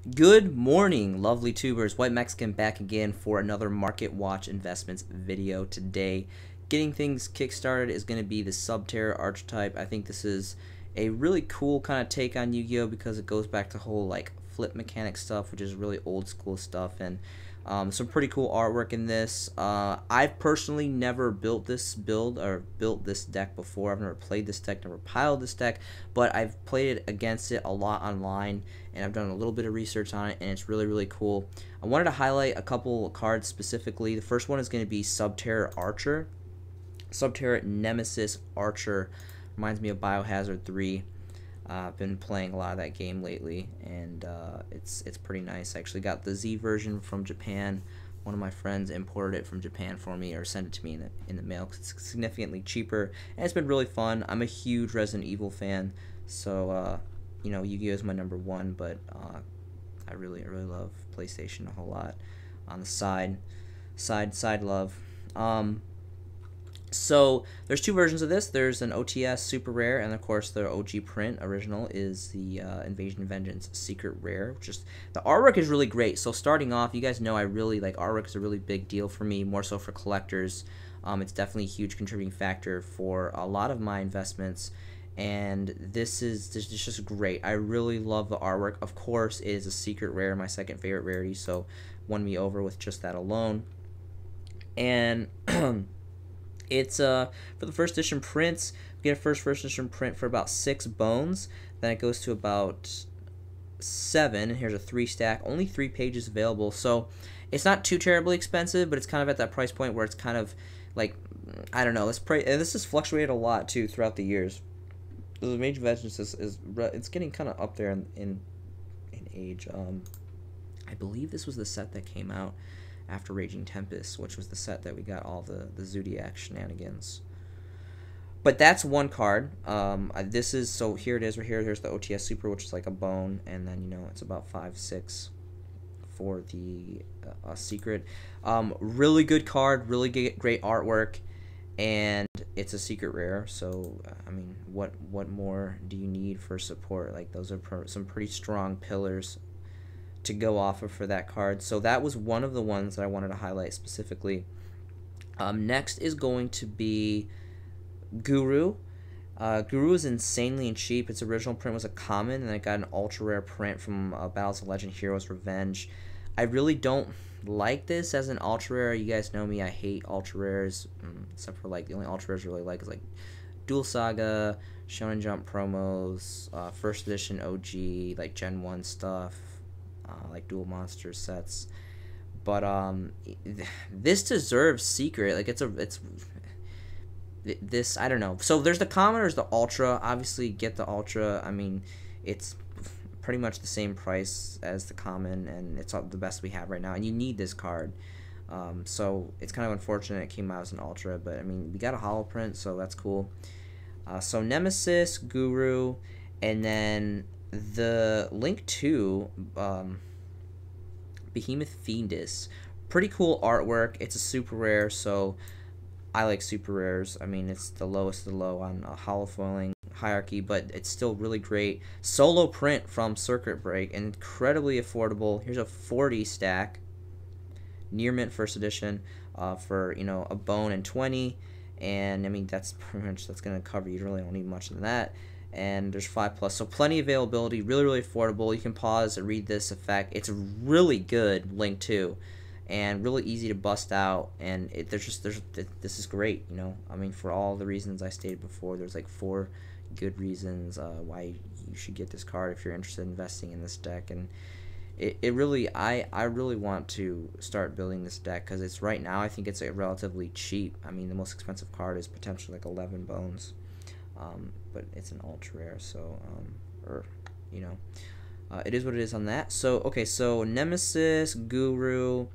Good morning, lovely tubers. White Mexican back again for another Market Watch Investments video today. Getting things kickstarted is going to be the Subterra archetype. I think this is a really cool kind of take on Yu-Gi-Oh! Because it goes back to whole like flip mechanic stuff, which is really old school stuff, and some pretty cool artwork in this. I've personally never built this build or built this deck before. I've never played this deck, never piled this deck, but I've played it against it a lot online, and I've done a little bit of research on it, and it's really, really cool. I wanted to highlight a couple cards specifically. The first one is going to be Subterra Archer. Subterra Nemesis Archer reminds me of Biohazard 3. I've been playing a lot of that game lately, and it's pretty nice. I actually got the Z version from Japan. One of my friends imported it from Japan for me, or sent it to me in the mail, because it's significantly cheaper, and it's been really fun. I'm a huge Resident Evil fan, so you know, Yu-Gi-Oh! Is my #1, but I really love PlayStation a whole lot. On the side love. So there's two versions of this. There's an OTS super rare, and of course the OG print original is the Invasion Vengeance secret rare. Just the artwork is really great. So starting off, you guys know I really like artwork. Is a really big deal for me, more so for collectors. It's definitely a huge contributing factor for a lot of my investments, and this is just great. I really love the artwork. Of course, it is a secret rare, my second favorite rarity, so won me over with just that alone. And it's for the first edition prints, we get a first edition print for about 6 bones. Then it goes to about 7, and here's a 3 stack. Only 3 pages available, so it's not too terribly expensive, but it's kind of at that price point where it's kind of like, I don't know. This has fluctuated a lot too throughout the years. The Major Vengeance it's getting kind of up there in age. I believe this was the set that came out after Raging Tempest, which was the set that we got all the Zodiac shenanigans. But that's one card. This is, so here it is right here. Here's the OTS Super, which is like a bone, and then, you know, it's about 5-6 for the secret. Really good card, really great artwork, and it's a secret rare. So I mean, what more do you need for support? Like, those are some pretty strong pillars to go off of for that card. So that was one of the ones that I wanted to highlight specifically. Next is going to be Guru. Guru is insanely cheap. Its original print was a common, and I got an ultra rare print from Battles of Legend Heroes Revenge. I really don't like this as an ultra rare. You guys know me, I hate ultra rares, except for like the only ultra rares I really like is like Duel Saga, Shonen Jump promos, first edition OG, like Gen 1 stuff, like Dual Monster sets. But this deserves secret. Like, it's this, I don't know. So there's the common, there's the ultra. Obviously get the ultra. I mean, it's pretty much the same price as the common, and it's the best we have right now, and you need this card. So it's kind of unfortunate it came out as an ultra, but I mean, we got a holo print, so that's cool. So Nemesis, Guru, and then the Link 2, Behemoth Fiendus. Pretty cool artwork. It's a super rare, so I like super rares. I mean, it's the lowest of the low on a holofoiling hierarchy, but it's still really great. Solo print from Circuit Break, incredibly affordable. Here's a 40 stack, near mint first edition, for, you know, a bone and 20. And I mean, that's pretty much, that's gonna cover you. Really don't need much than that. And there's 5+, so plenty of availability, really affordable. You can pause and read this effect. It's really good, Link 2, and really easy to bust out. And this is great, you know. I mean, for all the reasons I stated before, there's like 4 good reasons why you should get this card if you're interested in investing in this deck. And it really, I really want to start building this deck, because it's right now, I think it's relatively cheap. I mean, the most expensive card is potentially like 11 bones. But it's an ultra rare, so or, you know, it is what it is on that. So okay, so Nemesis, Guru,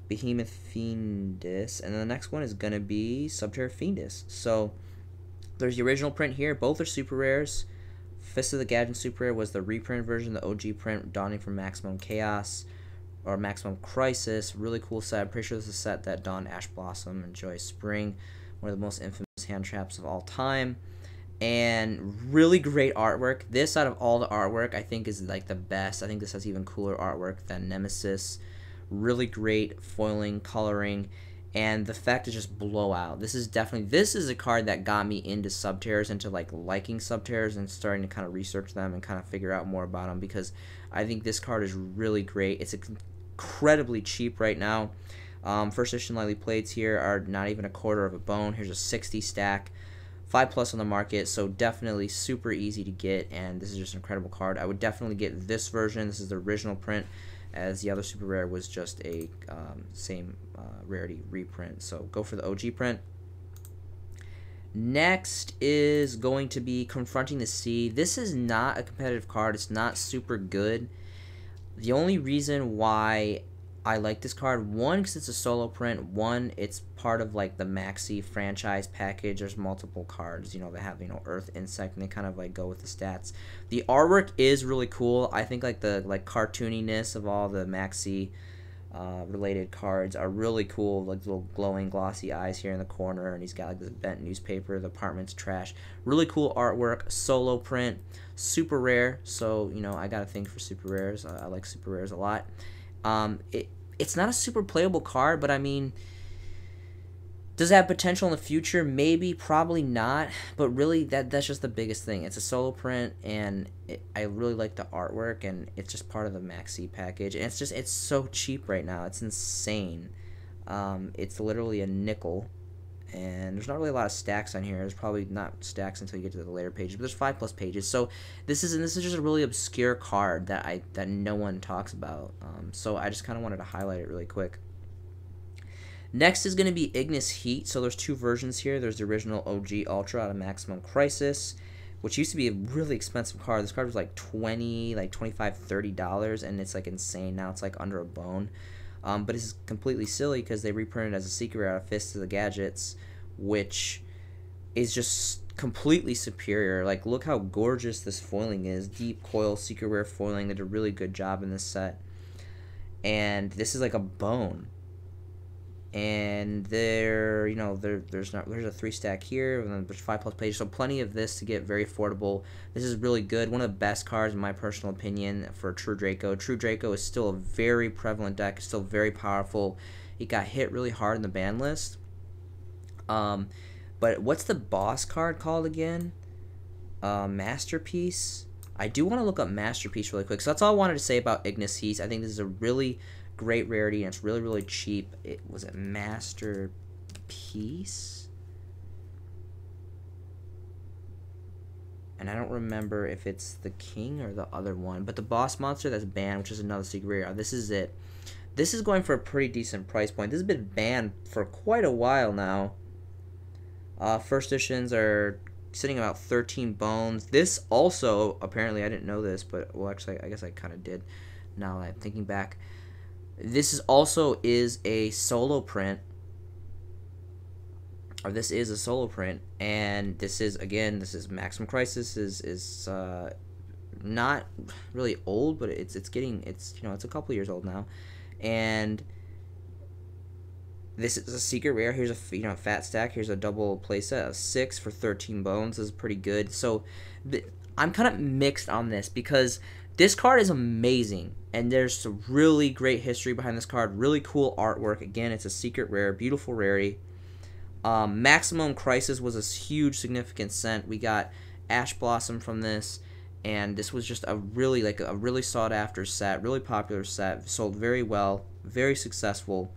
Behemoth Fiendus, and then the next one is gonna be Subterra Fiendus. So there's the original print here. Both are super rares. Fist of the Gadget super rare was the reprint version, the OG print, Dawning from Maximum Chaos or Maximum Crisis. Really cool set. I'm pretty sure this is a set that dawned Ash Blossom and Joy Spring, one of the most infamous hand traps of all time. and really great artwork. This, out of all the artwork, I think is like the best. I think this has even cooler artwork than Nemesis. Really great foiling, coloring, and the fact is just blowout. This is a card that got me into Subterrors, into like liking Subterrors and starting to kind of research them and kind of figure out more about them, because I think this card is really great. It's incredibly cheap right now. First edition lightly plates here are not even a quarter of a bone. Here's a 60 stack. 5+ on the market, so definitely super easy to get, and this is just an incredible card. I would definitely get this version. This is the original print, as the other super rare was just a same rarity reprint. So go for the OG print. Next is going to be Confronting the Sea. This is not a competitive card. It's not super good. The only reason why I like this card, one, because it's a solo print. One, it's part of like the Maxi franchise package. There's multiple cards, you know, that have, you know, Earth, Insect, and they kind of like go with the stats. The artwork is really cool. I think like the cartooniness of all the Maxi related cards are really cool. Like little glowing glossy eyes here in the corner, and he's got like this bent newspaper. The apartment's trash. Really cool artwork. Solo print, super rare. So, you know, I got a thing for super rares. I like super rares a lot. It's not a super playable card, but I mean, does it have potential in the future? Maybe, probably not. But really, that's just the biggest thing. It's a solo print, and I really like the artwork, and it's just part of the Maxi package. And it's so cheap right now. It's insane. It's literally a nickel, and there's not really a lot of stacks on here. There's probably not stacks until you get to the later pages, but there's 5+ pages. So this is just a really obscure card that no one talks about. So I just kind of wanted to highlight it really quick. Next is going to be Ignis Heat. So there's two versions here. There's the original OG Ultra out of Maximum Crisis, which used to be a really expensive card. This card was like $20, like $25, $30, and it's like insane now. It's like under a bone. But it's completely silly because they reprinted it as a secret out of Fists of the Gadgets, which is just completely superior. Like, look how gorgeous this foiling is. Deep coil, secret rare foiling. They did a really good job in this set. And this is like a bone. And there's a 3-stack here, and then there's 5+ pages, so plenty of this to get very affordable. This is really good. One of the best cards, in my personal opinion, for True Draco. True Draco is still a very prevalent deck. It's still very powerful. It got hit really hard in the ban list. But what's the boss card called again? Masterpiece. I do want to look up Masterpiece really quick. So that's all I wanted to say about Ignis Heat. I think this is a really great rarity, and it's really, really cheap. It was a Masterpiece, and I don't remember if it's the king or the other one, but the boss monster that's banned, which is another secret rare, this is it. This is going for a pretty decent price point. This has been banned for quite a while now. First editions are sitting about 13 bones. This also, apparently, I didn't know this, but well, actually I guess I kind of did now that I'm thinking back. This is also a solo print, or this is a solo print, and this is Maximum Crisis. Is not really old, but it's a couple years old now, and this is a secret rare. Here's a fat stack. Here's a double playset of 6 for 13 bones. This is pretty good. So I'm kind of mixed on this because this card is amazing, and there's some really great history behind this card. Really cool artwork. Again, it's a secret rare, beautiful rarity. Maximum Crisis was a huge significant cent. We got Ash Blossom from this, and this was just a really sought after set, really popular set. Sold very well, very successful.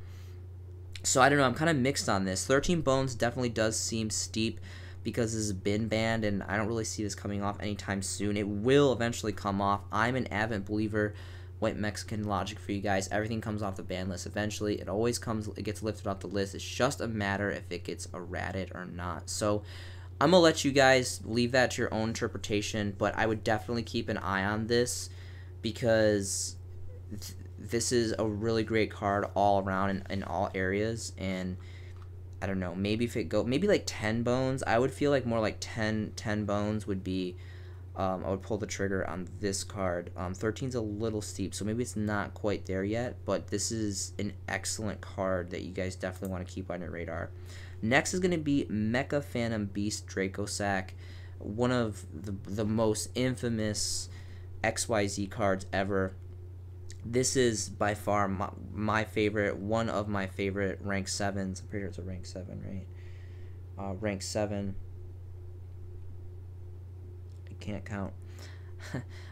So I don't know. I'm kind of mixed on this. 13 bones definitely does seem steep, because this has been banned, and I don't really see this coming off anytime soon. It will eventually come off. I'm an avid believer. White Mexican logic for you guys. Everything comes off the ban list eventually. It gets lifted off the list. It's just a matter if it gets errated or not. So I'm going to let you guys leave that to your own interpretation, but I would definitely keep an eye on this, because this is a really great card all around in all areas, and I don't know, maybe maybe like 10 bones. I would feel like more like 10 bones would be, I would pull the trigger on this card. 13's a little steep, so maybe it's not quite there yet, but this is an excellent card that you guys definitely want to keep on your radar. Next is going to be Mecha Phantom Beast Draco Sack. one of the most infamous XYZ cards ever. This is by far my favorite, one of my favorite rank 7s. I'm pretty sure it's a rank 7, right? Rank 7. I can't count.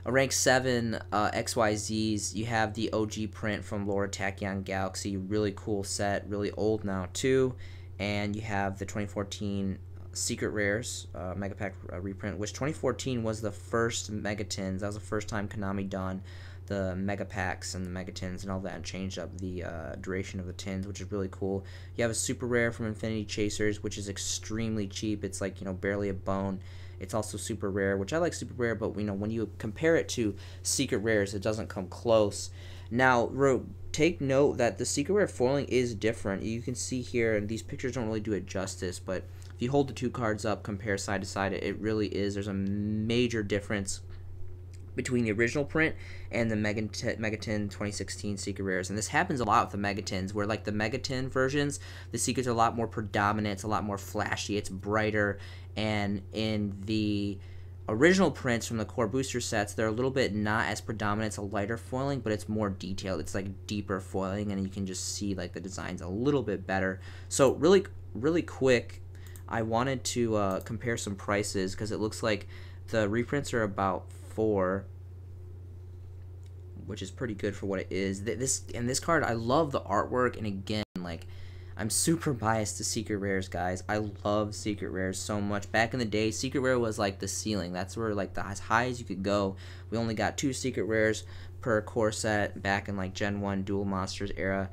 A rank 7 XYZs. You have the OG print from Lord Tachyon Galaxy. Really cool set. Really old now, too. And you have the 2014 Secret Rares Mega Pack reprint, which 2014 was the first Megatins. That was the first time Konami done the Mega Packs and the Megatins and all that, and changed up the duration of the tins, which is really cool. You have a Super Rare from Infinity Chasers, which is extremely cheap. It's like, barely a bone. It's also super rare, which I like super rare, but when you compare it to secret rares, it doesn't come close. Now, take note that the secret rare foiling is different. You can see here, and these pictures don't really do it justice, but if you hold the two cards up, compare side to side, it really is. There's a major difference between the original print and the Megatin 2016 Secret Rares. And this happens a lot with the Megatins, where like the Megatin versions, the secrets are a lot more predominant, it's a lot more flashy, it's brighter, and in the original prints from the core booster sets, they're a little bit not as predominant. It's a lighter foiling, but it's more detailed. It's like deeper foiling, and you can just see like the design's a little bit better. So really quick, I wanted to compare some prices, because it looks like the reprints are about $4, which is pretty good for what it is. This card, I love the artwork, and again, like, I'm super biased to secret rares, guys. I love secret rares so much. Back in the day, secret rare was like the ceiling. That's where like as high as you could go. We only got 2 secret rares per core set back in like Gen 1 Duel Monsters era.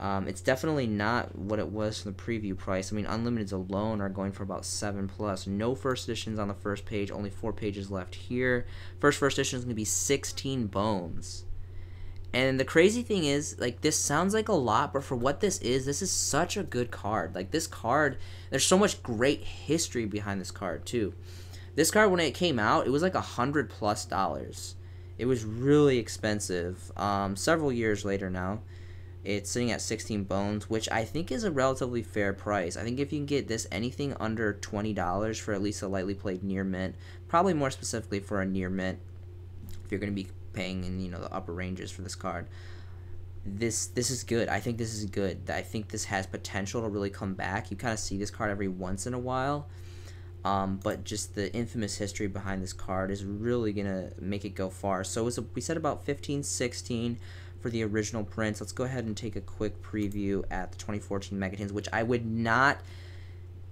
It's definitely not what it was from the preview price. I mean, Unlimiteds alone are going for about 7+. No first editions on the first page. Only 4 pages left here. First edition is going to be 16 bones. And the crazy thing is, like, this sounds like a lot, but for what this is such a good card. Like, this card, there's so much great history behind this card, too. This card, when it came out, it was like $100+. It was really expensive. Several years later now, it's sitting at 16 bones, which I think is a relatively fair price. I think if you can get this anything under $20 for at least a lightly played near mint, probably more specifically for a near mint, if you're going to be paying in the upper ranges for this card, this is good. I think this is good. I think this has potential to really come back. You kind of see this card every once in a while, but just the infamous history behind this card is really gonna make it go far. So we said about 15-16 for the original prints. Let's go ahead and take a quick preview at the 2014 Megatins, which I would not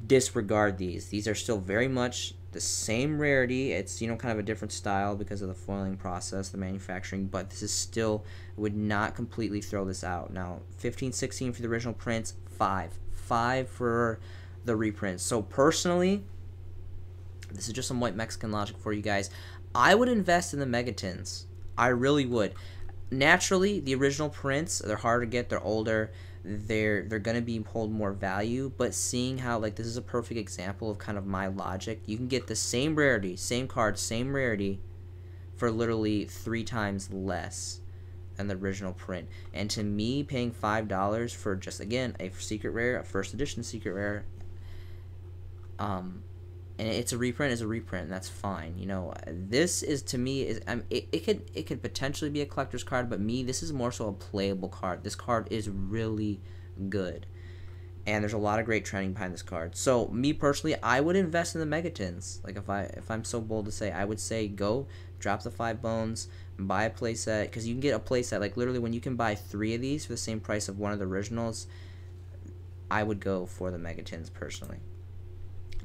disregard these. These are still very much the same rarity. It's kind of a different style because of the foiling process, the manufacturing, but this is still, would not completely throw this out. Now 15-16 for the original prints, 5 for the reprints. So personally, this is just some white Mexican logic for you guys. I would invest in the Megatins. I really would. Naturally, the original prints, they're harder to get, they're older, they're gonna hold more value, but seeing how like this is a perfect example of kind of my logic. You can get the same rarity, same card, same rarity for literally 3 times less than the original print. And to me, paying $5 for just, again, a secret rare, a first edition secret rare, and it's a reprint, is a reprint, and that's fine. This is, to me, it could potentially be a collector's card, but this is more so a playable card. This card is really good, and there's a lot of great trending behind this card. So me personally, I would invest in the Megatins. Like if I'm so bold to say, I would say go drop the 5 bones, buy a playset, because you can get a playset like literally when you can buy 3 of these for the same price of one of the originals. I would go for the Megatins personally.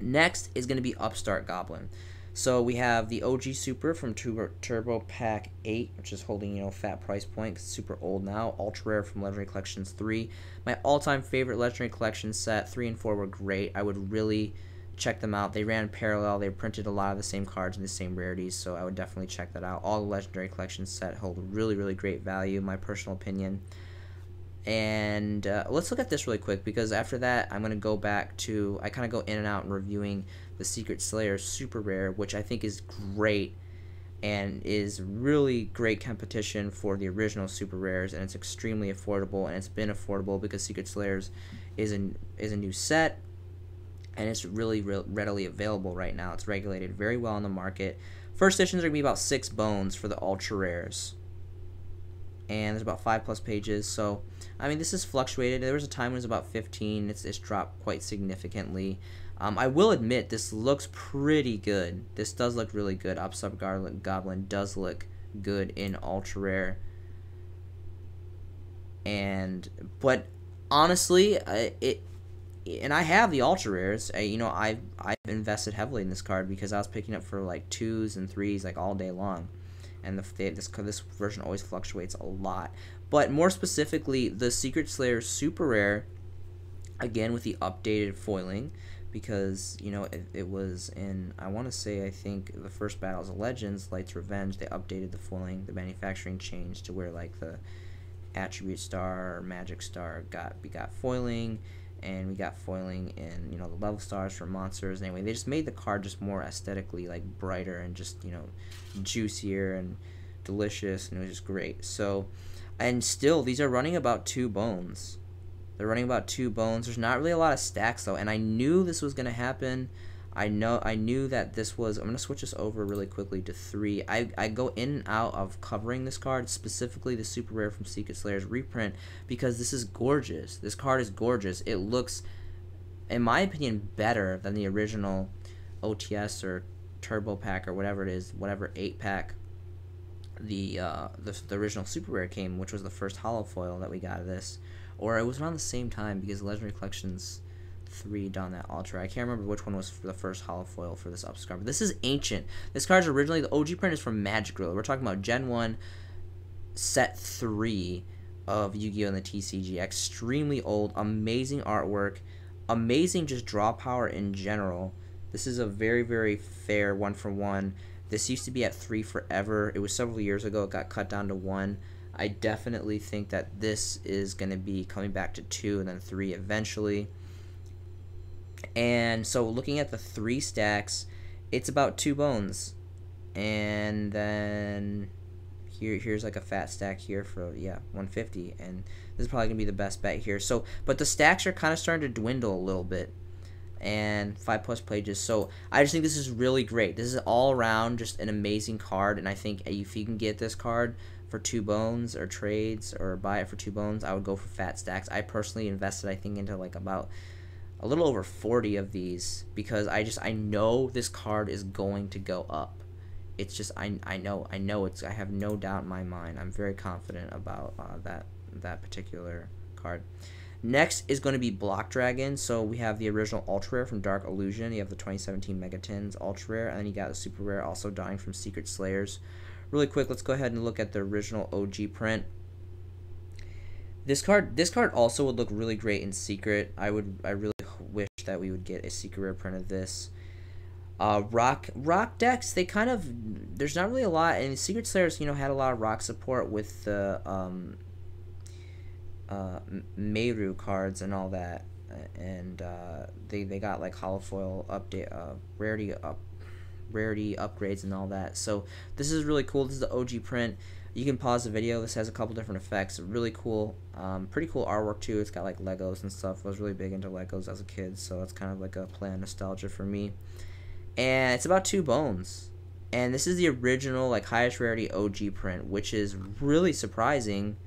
Next is going to be Upstart Goblin. So we have the OG Super from Turbo Pack 8, which is holding, fat price point because it's super old now. Ultra Rare from Legendary Collections 3. My all-time favorite Legendary Collection set, 3 and 4 were great. I would really check them out. They ran parallel. They printed a lot of the same cards and the same rarities, so I would definitely check that out. All the Legendary Collection set hold really, really great value, in my personal opinion. And let's look at this really quick, because after that I'm going to go back to, I kind of go in and out and reviewing the Secret Slayer Super Rare, which I think is great and is really great competition for the original Super Rares, and it's extremely affordable, and it's been affordable because Secret Slayers is a new set, and it's really readily available right now. It's regulated very well on the market. First editions are going to be about 6 bones for the ultra rares, and there's about 5+ pages. So I mean, this is fluctuated. There was a time when it was about 15. It's dropped quite significantly. I will admit, this looks pretty good. This does look really good. Upstart Goblin does look good in ultra rare. But honestly, and I have the ultra rares. I've invested heavily in this card because I was picking up for like 2s and 3s like all day long, and this version always fluctuates a lot. But more specifically, the Secret Slayer Super Rare, again with the updated foiling, because it was in, I want to say, I think the first Battles of Legends, Light's Revenge, they updated the foiling. The manufacturing changed to where like the attribute star or magic star we got foiling, and we got foiling in the level stars for monsters. Anyway, they just made the card just more aesthetically like brighter and just juicier and delicious, and it was just great. So, and still these are running about 2 bones. They're running about 2 bones. There's not really a lot of stacks though, and I knew this was gonna happen. I knew that this was. I'm gonna switch this over really quickly to 3. I go in and out of covering this card, specifically the super rare from Secret Slayer's reprint, because this is gorgeous. This card is gorgeous. It looks, in my opinion, better than the original OTS or Turbo Pack or whatever it is, whatever 8-pack the original super rare came, which was the first holo foil that we got of this, or it was around the same time because Legendary Collections 3 done that ultra. I can't remember which one was for the first holo foil for this Upstart. But this is ancient. This card is originally, the OG print is from Magic Gorilla. We're talking about Gen 1 set 3 of Yu-Gi-Oh! And the TCG. Extremely old, amazing artwork, amazing just draw power in general. This is a very, very fair 1-for-1. This used to be at 3 forever. It was several years ago. It got cut down to 1. I definitely think that this is going to be coming back to 2 and then 3 eventually. And so looking at the 3 stacks, it's about 2 bones. And then here's like a fat stack here for 150, and this is probably gonna be the best bet here. So but the stacks are kind of starting to dwindle a little bit, and 5+ pages. So I just think this is really great. This is all around just an amazing card, and I think if you can get this card for 2 bones or trades or buy it for 2 bones, I would go for fat stacks. I personally invested, I think, into like about a little over 40 of these because I know this card is going to go up. It's just I know it's, I have no doubt in my mind. I'm very confident about that particular card. Next is going to be Block Dragon. So we have the original Ultra Rare from Dark Illusion. You have the 2017 Megatins Ultra Rare, and then you got the Super Rare also dying from Secret Slayers. Really quick, let's go ahead and look at the original OG print. This card also would look really great in Secret. I really wish that we would get a Secret Rare print of this. Rock decks, they kind of, there's not really a lot, and Secret Slayers had a lot of rock support with the Meru cards and all that, and they got like holofoil update, rarity upgrades and all that. So this is really cool. This is the OG print. You can pause the video. This has a couple different effects. Really cool. Pretty cool artwork too. It's got like Legos and stuff. I was really big into Legos as a kid, so it's kind of like a play on nostalgia for me. And it's about 2 bones. And this is the original like highest rarity OG print, which is really surprising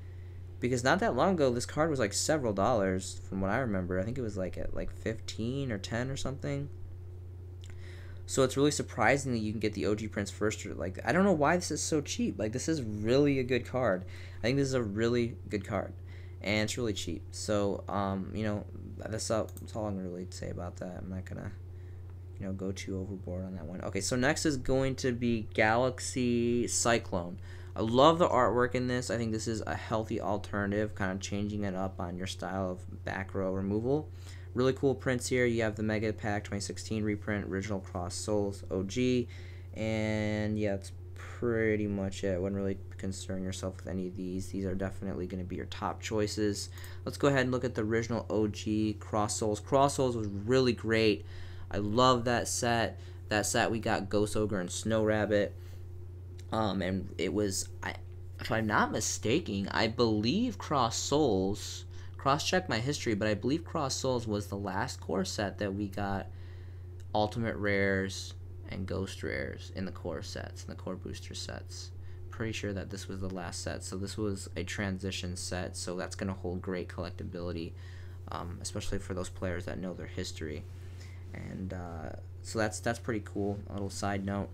because not that long ago this card was like several dollars from what I remember. I think it was like at like 15 or 10 or something. So it's really surprising that you can get the OG prints first. Like, I don't know why this is so cheap. Like, this is really a good card. I think this is a really good card, and it's really cheap. So that's all I'm gonna really say about that. I'm not gonna go too overboard on that one. Okay, so next is going to be Galaxy Cyclone. I love the artwork in this. I think this is a healthy alternative, kind of changing it up on your style of back row removal. Really cool prints here. You have the Mega Pack 2016 reprint, original Cross Souls OG, and yeah, that's pretty much it. Wouldn't really concern yourself with any of these. These are definitely going to be your top choices. Let's go ahead and look at the original OG Cross Souls. Cross Souls was really great. I love that set. That set we got Ghost Ogre and Snow Rabbit. And it was, if I'm not mistaken, I believe Cross Souls, cross-check my history, but I believe Cross Souls was the last core set that we got ultimate rares and ghost rares in the core sets, in the core booster sets. Pretty sure that this was the last set, so this was a transition set, so that's going to hold great collectability, especially for those players that know their history. And so that's pretty cool. A little side note.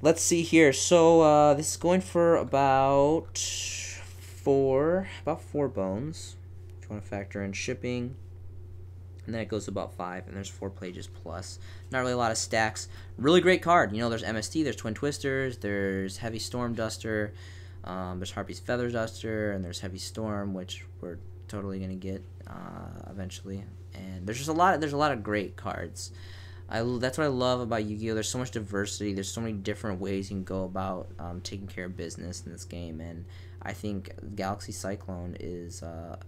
Let's see here. So this is going for about four bones. If you want to factor in shipping. And then it goes to about 5, and there's 4 pages plus. Not really a lot of stacks. Really great card. You know, there's MST, there's Twin Twisters, there's Heavy Storm Duster, there's Harpy's Feather Duster, and there's Heavy Storm, which we're totally gonna get eventually. And there's just a lot of great cards. That's what I love about Yu-Gi-Oh! There's so much diversity. There's so many different ways you can go about taking care of business in this game, and I think Galaxy Cyclone is a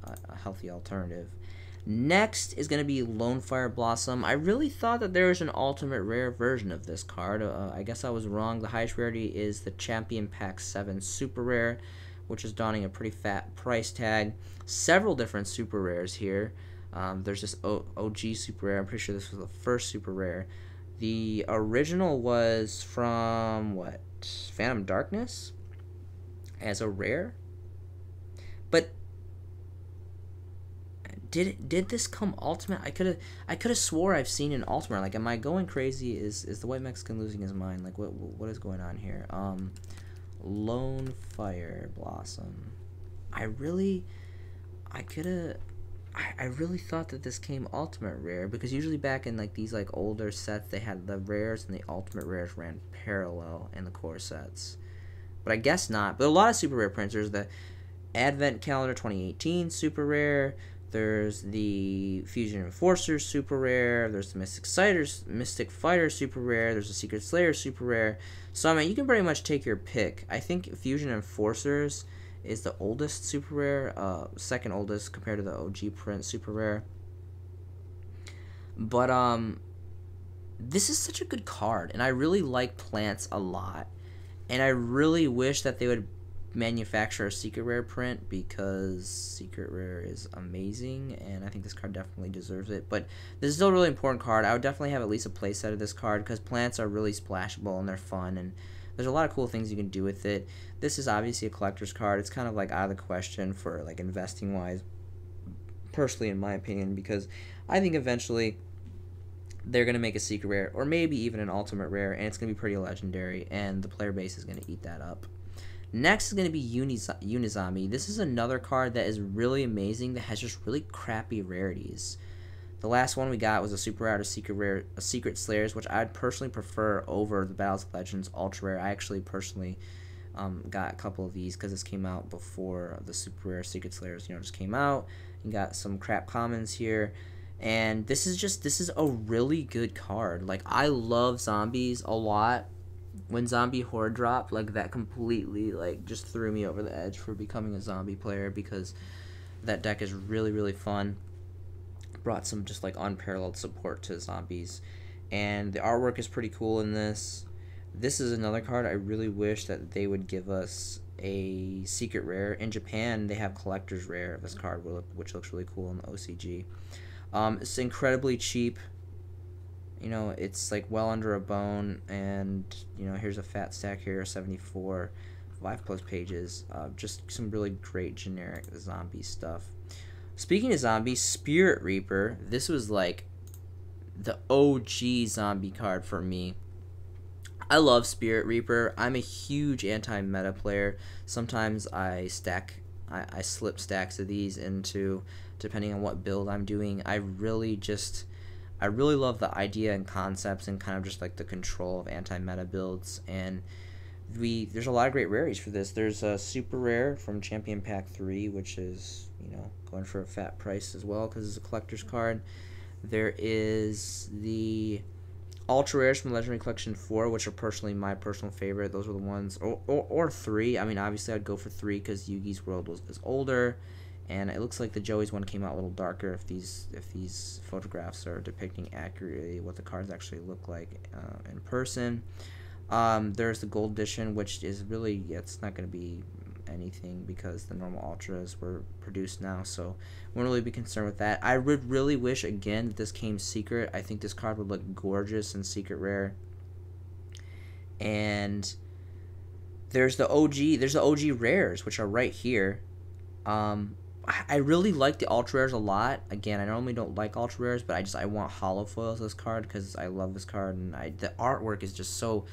healthy alternative. Next is going to be Lone Fire Blossom. I really thought that there was an ultimate rare version of this card. I guess I was wrong. The highest rarity is the Champion Pack 7 Super Rare, which is donning a pretty fat price tag. Several different super rares here. There's this OG Super Rare. I'm pretty sure this was the first Super Rare. The original was from, what, Phantom Darkness as a rare? But did this come ultimate? I could have swore I've seen an ultimate. Like, am I going crazy? Is the white Mexican losing his mind? Like, what is going on here? Lone Fire Blossom. I really thought that this came ultimate rare, because usually back in like these like older sets they had the rares and the ultimate rares ran parallel in the core sets. But I guess not. But a lot of super rare prints. There's the Advent Calendar 2018 super rare. There's the Fusion Enforcer super rare. There's the Mystic Fighter super rare. There's the Secret Slayer super rare. So I mean, you can pretty much take your pick. I think Fusion Enforcers is the oldest super rare, second oldest compared to the OG print super rare. But this is such a good card, and I really like plants a lot, and I really wish that they would manufacture a secret rare print, because secret rare is amazing, and I think this card definitely deserves it. But this is still a really important card. I would definitely have at least a playset of this card, because plants are really splashable and they're fun, and there's a lot of cool things you can do with it. This is obviously a collector's card. It's kind of like out of the question for like investing wise, personally, in my opinion, because I think eventually they're going to make a secret rare, or maybe even an ultimate rare, and it's going to be pretty legendary, and the player base is going to eat that up. Next is going to be You Nizami. This is another card that is really amazing, that has just really crappy rarities. The last one we got was a super rare, a Secret Slayers, which I'd personally prefer over the Battles of Legends ultra rare. I actually personally got a couple of these because this came out before the super rare Secret Slayers, just came out. You got some crap commons here, and this is a really good card. Like, I love zombies a lot. When Zombie Horde dropped, like, that completely like just threw me over the edge for becoming a zombie player, because that deck is really, really fun. Brought some just like unparalleled support to zombies, and the artwork is pretty cool in this. This is another card I really wish that they would give us a secret rare. In Japan, they have collector's rare of this card, which looks really cool in the OCG. It's incredibly cheap. It's like well under a bone, and here's a fat stack here, 74, 5+ pages. Just some really great generic zombie stuff. Speaking of zombies, Spirit Reaper. This was like the OG zombie card for me. I love Spirit Reaper. I'm a huge anti-meta player. Sometimes I slip stacks of these into, depending on what build I'm doing. I really love the idea and concepts, and kind of just like the control of anti-meta builds. And there's a lot of great rarities for this. There's a super rare from Champion Pack 3, which is going for a fat price as well, because it's a collector's card. There is the ultra rares from Legendary Collection 4, which are personally my personal favorite. Those are the ones, or 3. I mean, obviously I'd go for 3 because Yugi's World is older, and it looks like the Joey's one came out a little darker, if these photographs are depicting accurately what the cards actually look like in person. There's the Gold Edition, which is really, it's not going to be anything because the normal ultras were produced now, so won't really be concerned with that. I would really wish again that this came secret. I think this card would look gorgeous in secret rare. And there's the OG rares, which are right here. I really like the ultra rares a lot. Again, I normally don't like ultra rares, but I want holo foils this card because I love this card, and the artwork is just so.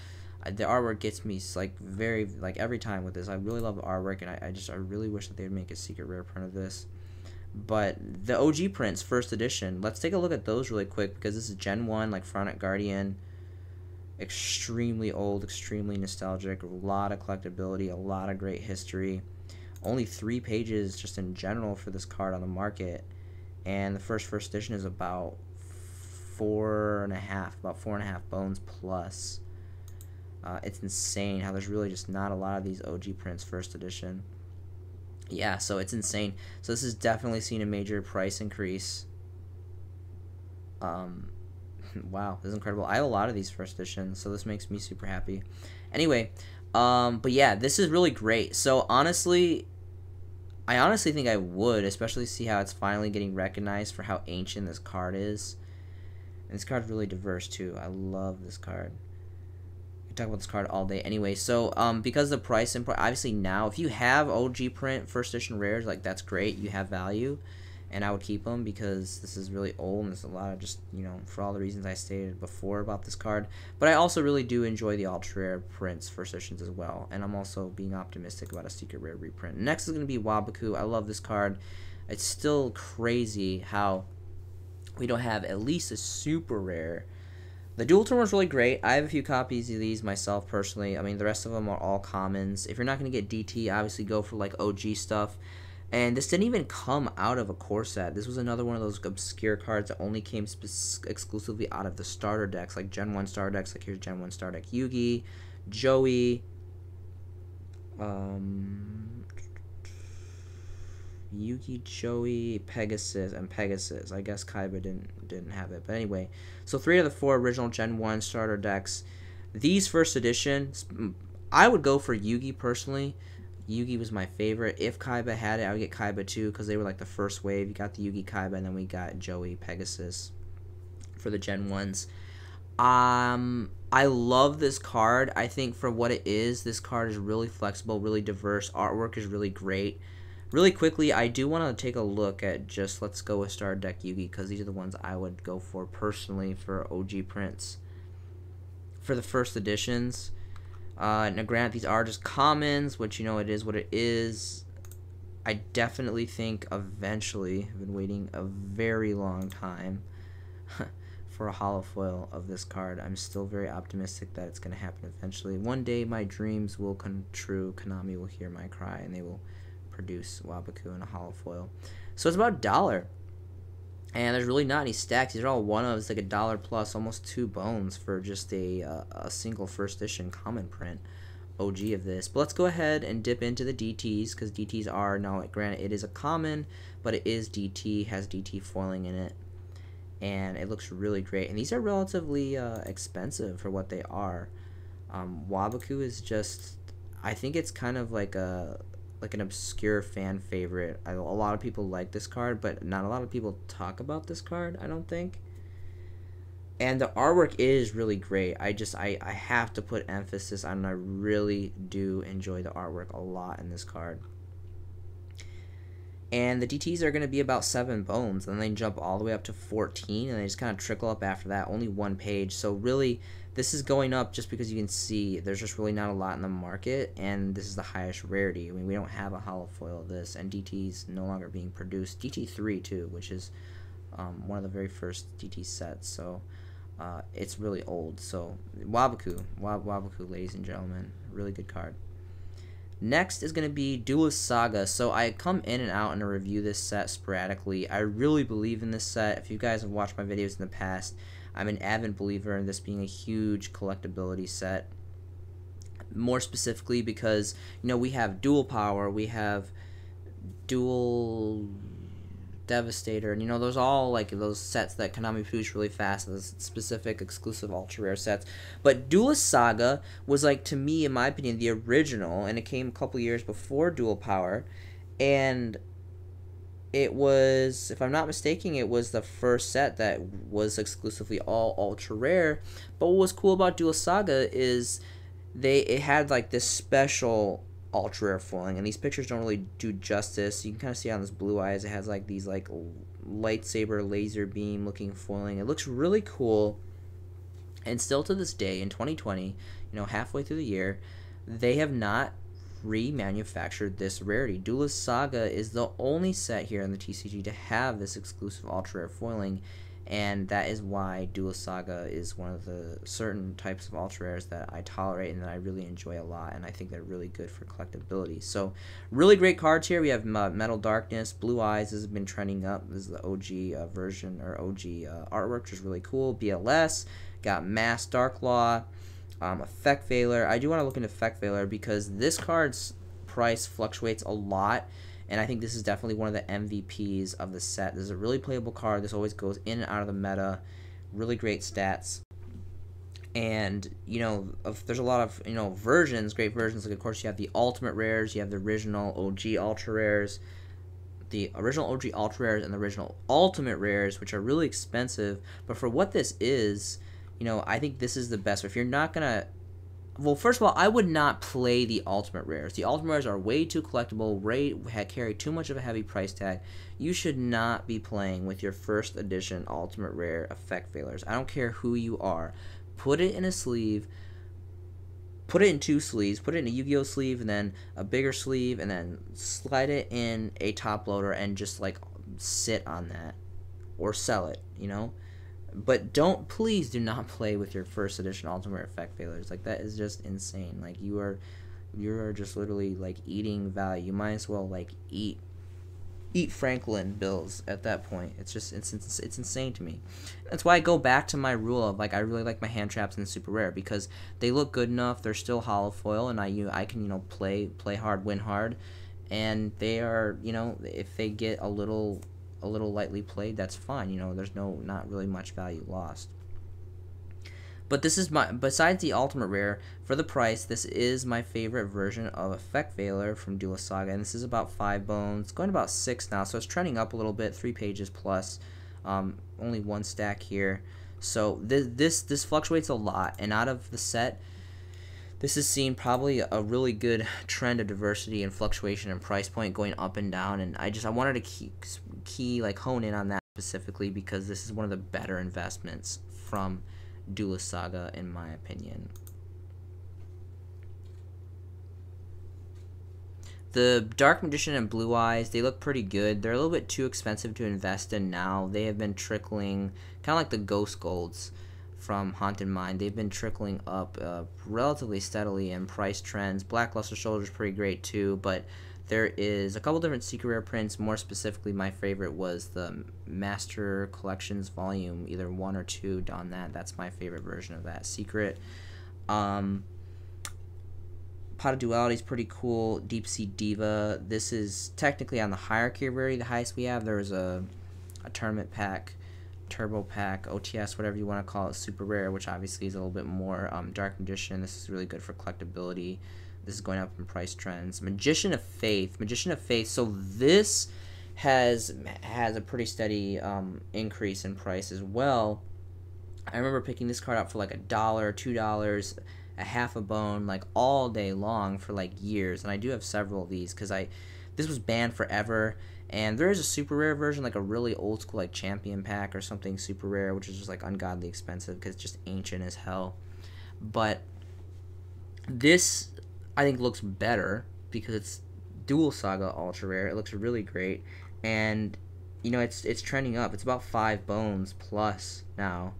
The artwork gets me like very like every time with this. I really love the artwork, and I really wish that they would make a secret rare print of this. But the OG prints, first edition. Let's take a look at those really quick because this is Gen 1, like Frontic Guardian. Extremely old, extremely nostalgic, a lot of collectability, a lot of great history. Only 3 pages just in general for this card on the market, and the first edition is about 4.5 bones plus. It's insane how there's really just not a lot of these OG prints first edition. Yeah, so it's insane. So this has definitely seen a major price increase. Wow, this is incredible. I have a lot of these first editions, so this makes me super happy. Anyway, but yeah, this is really great. So honestly, I honestly think I would, especially see how it's finally getting recognized for how ancient this card is. And this card's really diverse too. I love this card. We can talk about this card all day. Anyway, so because the price and obviously now, if you have OG print first edition rares, like that's great. You have value. And I would keep them because this is really old and there's a lot of just, you know, for all the reasons I stated before about this card. But I also really do enjoy the ultra rare prints first editions as well. And I'm also being optimistic about a secret rare reprint. Next is going to be Waboku. I love this card. It's still crazy how we don't have at least a super rare. The dual tone was really great. I have a few copies of these myself personally. I mean, the rest of them are all commons. If you're not going to get DT, obviously go for like OG stuff. And this didn't even come out of a core set. This was another one of those obscure cards that only came exclusively out of the starter decks, like Gen 1 starter decks. Like here's Gen 1 starter deck Yugi, Joey, Joey, Pegasus, and Pegasus. I guess Kaiba didn't have it. But anyway, so 3 of the 4 original Gen 1 starter decks. These first edition, I would go for Yugi personally. Yugi was my favorite. If Kaiba had it, I would get Kaiba too because they were like the first wave. You got the Yugi Kaiba, and then we got Joey Pegasus for the Gen 1s. I love this card. I think for what it is, this card is really flexible, really diverse. Artwork is really great. Really quickly, I do want to take a look at just, let's go with Star Deck Yugi because these are the ones I would go for personally for OG prints. For the first editions. Now granted, these are just commons, which, you know, it is what it is. I definitely think eventually, I've been waiting a very long time for a holo foil of this card. I'm still very optimistic that it's going to happen eventually. One day my dreams will come true. Konami will hear my cry and they will produce Waboku in a holo foil. So it's about $1. And there's really not any stacks. These are all one-ofs, like $1 plus, almost 2 bones for just a single first edition common print OG of this. But let's go ahead and dip into the DTs, because DTs are, now granted it is a common, but it is DT, has DT foiling in it. And it looks really great. And these are relatively expensive for what they are. Waboku is just, I think it's kind of like an obscure fan favorite. A lot of people like this card, but not a lot of people talk about this card, I don't think. And the artwork is really great. I have to put emphasis on, I really do enjoy the artwork a lot in this card. And the DTs are going to be about 7 bones, and then they jump all the way up to 14, and they just kind of trickle up after that, only 1 page. So really, this is going up just because you can see there's just really not a lot in the market, and this is the highest rarity. I mean, we don't have a holo foil of this, and DT's no longer being produced. DT3 too, which is one of the very first DT sets, so it's really old. So Waboku, ladies and gentlemen, really good card. Next is going to be Duelist Saga. So I come in and out and review this set sporadically. I really believe in this set. If you guys have watched my videos in the past, I'm an avid believer in this being a huge collectability set. More specifically because, you know, we have dual power, we have dual Devastator, and those all like those sets that Konami produced really fast, those specific exclusive ultra rare sets. But Duelist Saga was like, to me, in my opinion, the original, and it came a couple years before Dual Power, and it was, if I'm not mistaken, it was the first set that was exclusively all ultra rare. But what was cool about Duelist Saga is it had like this special ultra rare foiling, and these pictures don't really do justice. You can kind of see on this Blue Eyes, it has like these like lightsaber laser beam looking foiling. It looks really cool, and still to this day in 2020, halfway through the year, they have not remanufactured this rarity. Duelist Saga is the only set here in the TCG to have this exclusive ultra rare foiling, and that is why Duelist Saga is one of the certain types of ultra rares that I tolerate and that I really enjoy a lot, and I think they're really good for collectability. So really great cards here. We have Metal Darkness, Blue Eyes has been trending up. This is the OG version, or OG artwork, which is really cool. BLS, got Mass Darklaw, Effect Veiler. I do want to look into Effect Veiler because this card's price fluctuates a lot, and I think this is definitely one of the MVPs of the set. This is a really playable card. This always goes in and out of the meta. Really great stats. And, there's a lot of, versions, great versions. Like, of course, you have the Ultimate Rares. You have the original OG Ultra Rares. The original OG Ultra Rares and the original Ultimate Rares, which are really expensive. But for what this is, I think this is the best. If you're not going to... Well, first of all, I would not play the Ultimate Rares. The Ultimate Rares are way too collectible, carry too much of a heavy price tag. You should not be playing with your first edition Ultimate Rare Effect Veilers. I don't care who you are. Put it in a sleeve. Put it in two sleeves. Put it in a Yu-Gi-Oh sleeve, and then a bigger sleeve, and then slide it in a top loader and just, like, sit on that. Or sell it, But please do not play with your first edition Ultimate Effect Failures. Like, that is just insane. Like, you are just literally, like, eating value. You might as well, like, eat Franklin bills at that point. It's insane to me. That's why I go back to my rule of, like, I really like my hand traps in super rare because they look good enough. They're still hollow foil, and I can play hard, win hard, and they are, if they get a little lightly played, that's fine. There's not really much value lost. But this is besides the Ultimate Rare, for the price, this is my favorite version of Effect Veiler from Duelist Saga, and this is about 5 bones, going about 6 now, so it's trending up a little bit, 3 pages plus, only 1 stack here. So this fluctuates a lot, and out of the set, this has seen probably a really good trend of diversity and fluctuation and price point going up and down, and I wanted to hone in on that specifically because this is one of the better investments from Duelist Saga in my opinion. The Dark Magician and Blue Eyes, they look pretty good. They're a little bit too expensive to invest in now. They have been trickling, kind of like the Ghost Golds from Haunted Mind. They've been trickling up relatively steadily in price trends. Black Luster Soldier is pretty great too, but there is a couple different secret rare prints. More specifically, my favorite was the Master Collections Volume, either 1 or 2 on that. That's my favorite version of that secret. Pot of Duality is pretty cool. Deep Sea Diva. This is technically on the hierarchy of rarity. The highest we have, there was a tournament pack, turbo pack, OTS, whatever you want to call it, super rare, which obviously is a little bit more. Dark Magician, this is really good for collectability. This is going up in price trends. Magician of Faith. So this has a pretty steady increase in price as well. I remember picking this card up for like $1, $2, a half a bone, like all day long for like years. And I do have several of these because this was banned forever. And there is a super rare version, like a really old school like champion pack or something super rare, which is just like ungodly expensive because it's just ancient as hell. But this, I think, looks better because it's Duel Saga Ultra Rare. It looks really great, and it's trending up. It's about 5 bones plus now,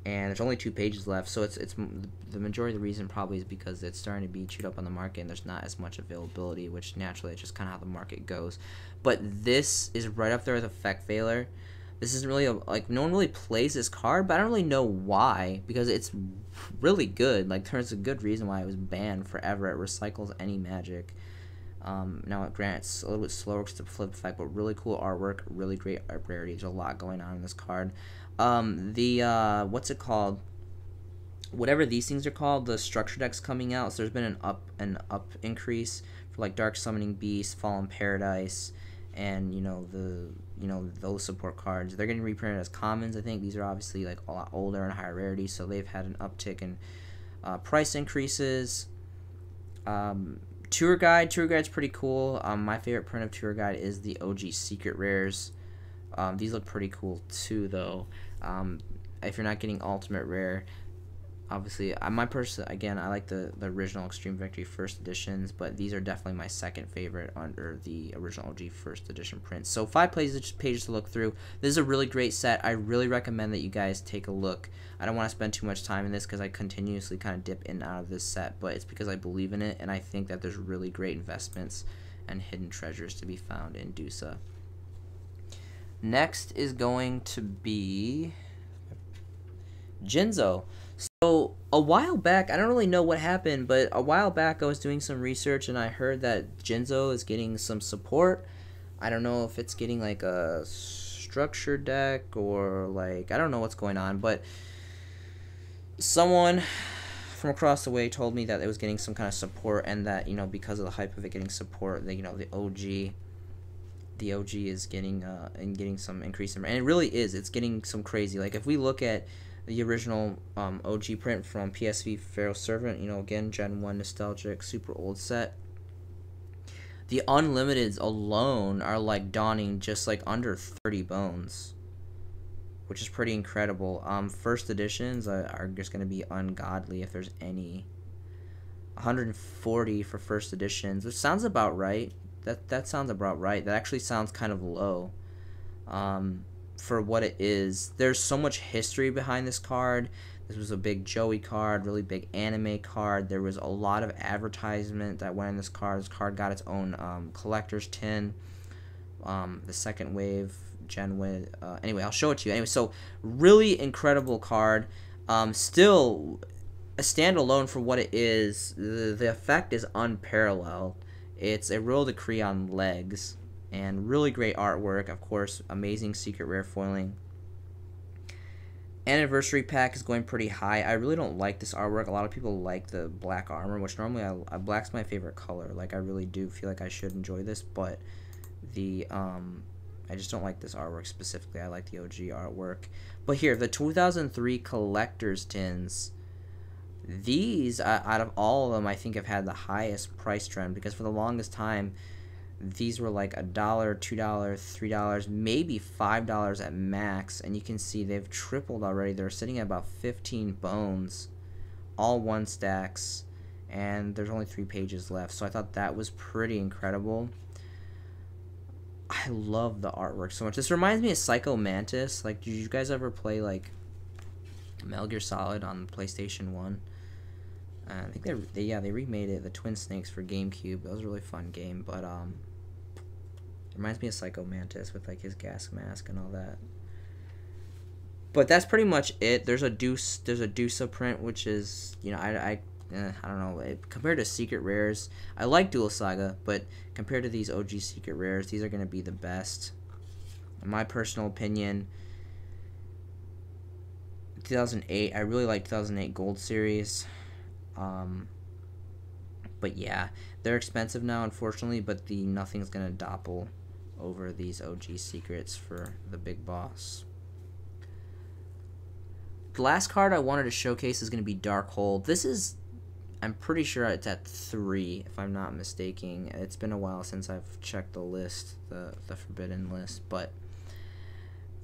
and there's only 2 pages left. So it's the majority of the reason probably is because it's starting to be chewed up on the market, and there's not as much availability, which naturally it's just kind of how the market goes. But this is right up there with Effect Veiler. This isn't really no one really plays this card, but I don't really know why, because it's really good. Like, there's a good reason why it was banned forever. It recycles any magic. Now, granted, it's a little bit slower because it's a flip effect, but really cool artwork, really great art rarity. There's a lot going on in this card. What's it called? Whatever these things are called, the structure deck's coming out. So there's been an up increase for like Dark Summoning Beast, Fallen Paradise, and those support cards. They're getting reprinted as commons. I think these are obviously like a lot older and higher rarity, so they've had an uptick in price increases. Tour Guide's pretty cool. My favorite print of Tour Guide is the OG Secret Rares. These look pretty cool too, though. If you're not getting Ultimate Rare, obviously, I like the original Extreme Victory First Editions, but these are definitely my second favorite under the original OG First Edition prints. So 5 pages to look through. This is a really great set. I really recommend that you guys take a look. I don't want to spend too much time in this because I continuously kind of dip in and out of this set, but it's because I believe in it, and I think that there's really great investments and hidden treasures to be found in Dusa. Next is going to be Jinzo. So a while back, I don't really know what happened, but a while back I was doing some research and I heard that Jinzo is getting some support. I don't know if it's getting like a structure deck or like, I don't know what's going on, but someone from across the way told me that it was getting some kind of support, and that, because of the hype of it getting support, the OG is getting some increase in, and it really is. It's getting some crazy. Like if we look at the original OG print from PSV Pharaoh Servant, again, Gen 1 nostalgic, super old set. The Unlimiteds alone are like donning just like under 30 bones, which is pretty incredible. First editions are just going to be ungodly if there's any. 140 for first editions, which sounds about right. That sounds about right. That actually sounds kind of low. For what it is. There's so much history behind this card. This was a big Joey card, really big anime card. There was a lot of advertisement that went in this card. This card got its own collector's tin. The second wave, Gen wave. Anyway, I'll show it to you. Anyway, so really incredible card. Still a standalone for what it is. The effect is unparalleled. It's a Royal Decree on legs. And really great artwork, of course, amazing secret rare foiling. Anniversary pack is going pretty high. I really don't like this artwork. A lot of people like the black armor, which normally black's my favorite color. Like I really do feel like I should enjoy this, but I just don't like this artwork specifically. I like the OG artwork. But here, the 2003 collector's tins. These, out of all of them, I think have had the highest price trend, because for the longest time, these were like $1, $2, $3, maybe $5 at max, and you can see they've tripled already. They're sitting at about 15 bones, all 1 stacks, and there's only 3 pages left. So I thought that was pretty incredible. I love the artwork so much. This reminds me of Psycho Mantis. Like, did you guys ever play like Metal Gear Solid on PlayStation 1? I think they remade it, the Twin Snakes, for GameCube. That was a really fun game, but it reminds me of Psycho Mantis with like his gas mask and all that. But that's pretty much it. There's a Dusa print, which is, I don't know. Compared to Secret Rares, I like Duel Saga, but compared to these OG Secret Rares, these are going to be the best. In my personal opinion, 2008, I really like 2008 Gold Series. But yeah, they're expensive now, unfortunately, but nothing's going to topple over these OG secrets for the big boss. The last card I wanted to showcase is going to be Darkhold. This is, I'm pretty sure it's at 3, if I'm not mistaken. It's been a while since I've checked the list, the Forbidden list, but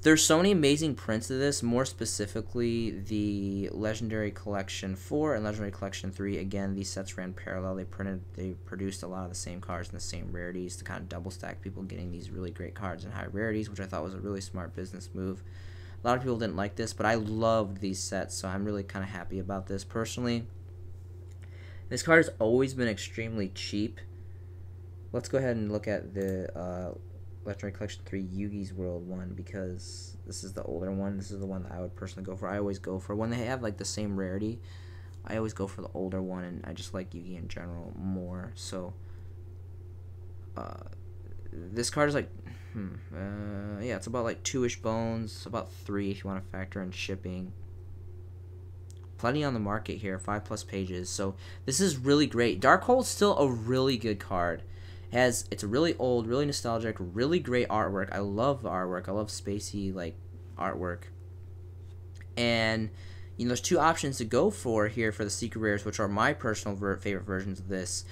there's so many amazing prints of this, more specifically the Legendary Collection 4 and Legendary Collection 3. Again, these sets ran parallel. They produced a lot of the same cards and the same rarities to kind of double stack people getting these really great cards and high rarities, which I thought was a really smart business move. A lot of people didn't like this, but I loved these sets, so I'm really kind of happy about this personally. This card has always been extremely cheap. Let's go ahead and look at the Legendary Collection 3 Yugi's World one, because this is the older one. This is the one that I would personally go for. I always go for, when they have like the same rarity, I always go for the older one, and I just like Yugi in general more. So This card is like, yeah, it's about like 2-ish bones, about 3 if you want to factor in shipping. Plenty on the market here, 5+ pages. So this is really great. Dark Hole's still a really good card. It's a really old, really nostalgic, really great artwork. I love the artwork. I love spacey like artwork. And you know, there's 2 options to go for here for the secret rares, which are my personal favorite versions of this.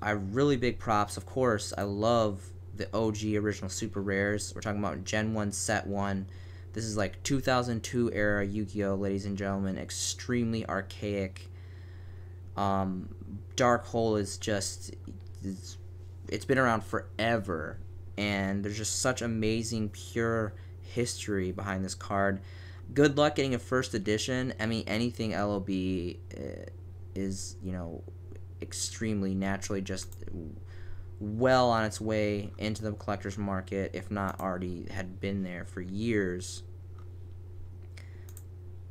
I really big props, of course. I love the OG original super rares. We're talking about Gen 1 Set 1. This is like 2002 era Yu-Gi-Oh, ladies and gentlemen. Extremely archaic. Dark Hole is just, it's been around forever, and there's just such amazing pure history behind this card. Good luck getting a first edition. I mean, anything LOB is, you know, extremely naturally just well on its way into the collector's market, if not already had been there for years.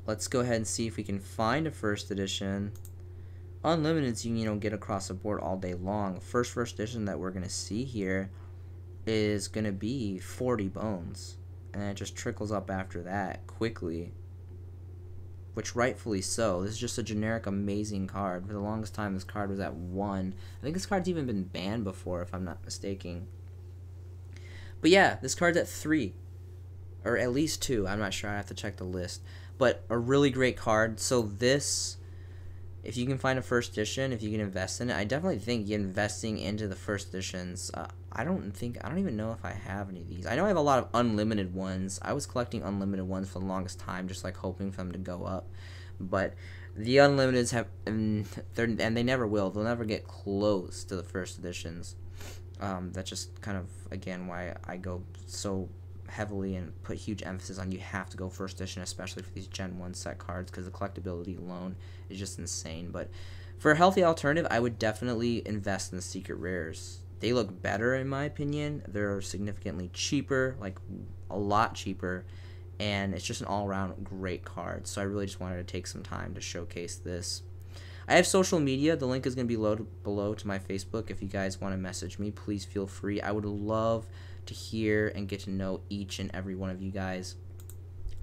Let's go ahead and see if we can find a first edition. Unlimiteds, you know, get across the board all day long. First edition that we're gonna see here is gonna be 40 bones, and it just trickles up after that quickly, which rightfully so. This is just a generic amazing card. For the longest time, this card was at 1. I think this card's even been banned before, if I'm not mistaken. But yeah, this card's at 3, or at least 2. I'm not sure. I have to check the list. But a really great card. So this, if you can find a first edition, if you can invest in it, I definitely think investing into the first editions. I don't even know if I have any of these. I know I have a lot of unlimited ones. I was collecting unlimited ones for the longest time, just like hoping for them to go up. But the unlimiteds have, and they never will. They'll never get close to the first editions. That's just kind of, again, why I go so heavily and put huge emphasis on you have to go first edition, especially for these Gen 1 set cards, because the collectability alone is just insane. But for a healthy alternative, I would definitely invest in the secret rares. They look better in my opinion. They're significantly cheaper, like a lot cheaper, and it's just an all-around great card. So I really just wanted to take some time to showcase this. I have social media. The link is going to be below to my Facebook. If you guys want to message me, please feel free. I would love to hear and get to know each and every one of you guys.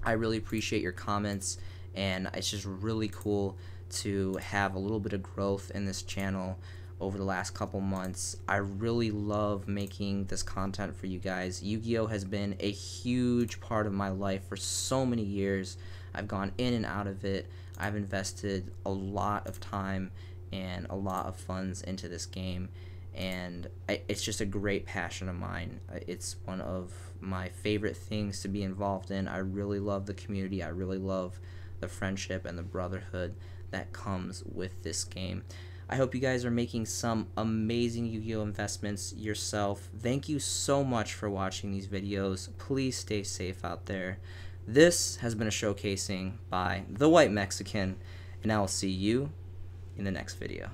I really appreciate your comments, and it's just really cool to have a little bit of growth in this channel over the last couple months. I really love making this content for you guys. Yu-Gi-Oh has been a huge part of my life for so many years. I've gone in and out of it. I've invested a lot of time and a lot of funds into this game, and it's just a great passion of mine. It's one of my favorite things to be involved in. I really love the community. I really love the friendship and the brotherhood that comes with this game. I hope you guys are making some amazing Yu-Gi-Oh investments yourself. Thank you so much for watching these videos. Please stay safe out there. This has been a showcasing by The White Mexican, and I will see you in the next video.